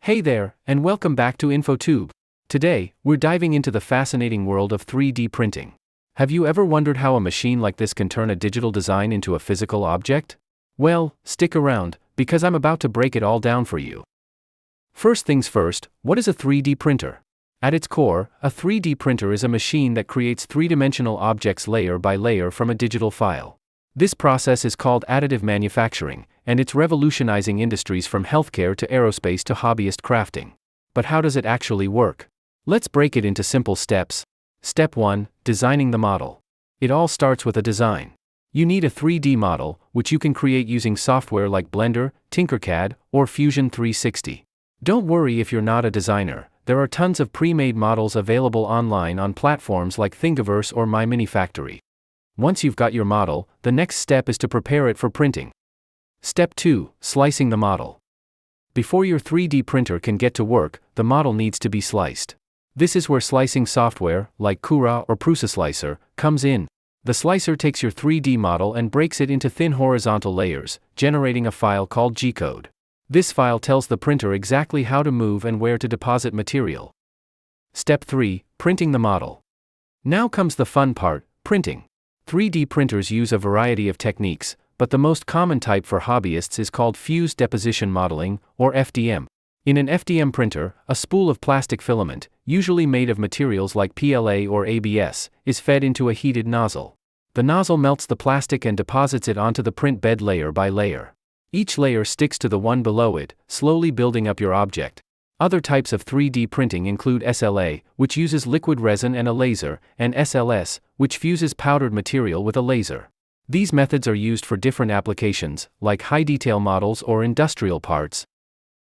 Hey there, and welcome back to InfoTube. Today, we're diving into the fascinating world of 3D printing. Have you ever wondered how a machine like this can turn a digital design into a physical object? Well, stick around, because I'm about to break it all down for you. First things first, what is a 3D printer? At its core, a 3D printer is a machine that creates three-dimensional objects layer by layer from a digital file. This process is called additive manufacturing, and it's revolutionizing industries from healthcare to aerospace to hobbyist crafting. But how does it actually work? Let's break it into simple steps. Step 1. Designing the model. It all starts with a design. You need a 3D model, which you can create using software like Blender, Tinkercad, or Fusion 360. Don't worry if you're not a designer, there are tons of pre-made models available online on platforms like Thingiverse or MyMiniFactory. Once you've got your model, the next step is to prepare it for printing. Step 2. Slicing the model. Before your 3D printer can get to work, the model needs to be sliced. This is where slicing software, like Cura or Prusa Slicer, comes in. The slicer takes your 3D model and breaks it into thin horizontal layers, generating a file called G-code. This file tells the printer exactly how to move and where to deposit material. Step 3. Printing the model. Now comes the fun part, printing. 3D printers use a variety of techniques, but the most common type for hobbyists is called fused deposition modeling, or FDM. In an FDM printer, a spool of plastic filament, usually made of materials like PLA or ABS, is fed into a heated nozzle. The nozzle melts the plastic and deposits it onto the print bed layer by layer. Each layer sticks to the one below it, slowly building up your object. Other types of 3D printing include SLA, which uses liquid resin and a laser, and SLS, which fuses powdered material with a laser. These methods are used for different applications, like high-detail models or industrial parts.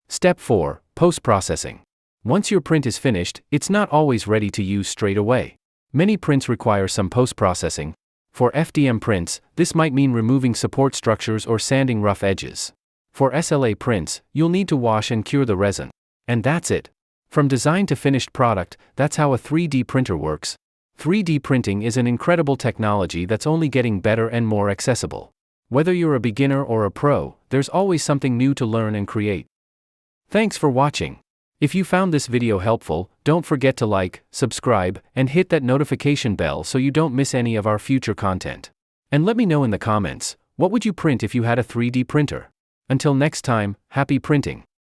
Step 4. Post-processing. Once your print is finished, it's not always ready to use straight away. Many prints require some post-processing. For FDM prints, this might mean removing support structures or sanding rough edges. For SLA prints, you'll need to wash and cure the resin. And that's it. From design to finished product, that's how a 3D printer works. 3D printing is an incredible technology that's only getting better and more accessible. Whether you're a beginner or a pro, there's always something new to learn and create. Thanks for watching. If you found this video helpful, don't forget to like, subscribe, and hit that notification bell so you don't miss any of our future content. And let me know in the comments, what would you print if you had a 3D printer? Until next time, happy printing.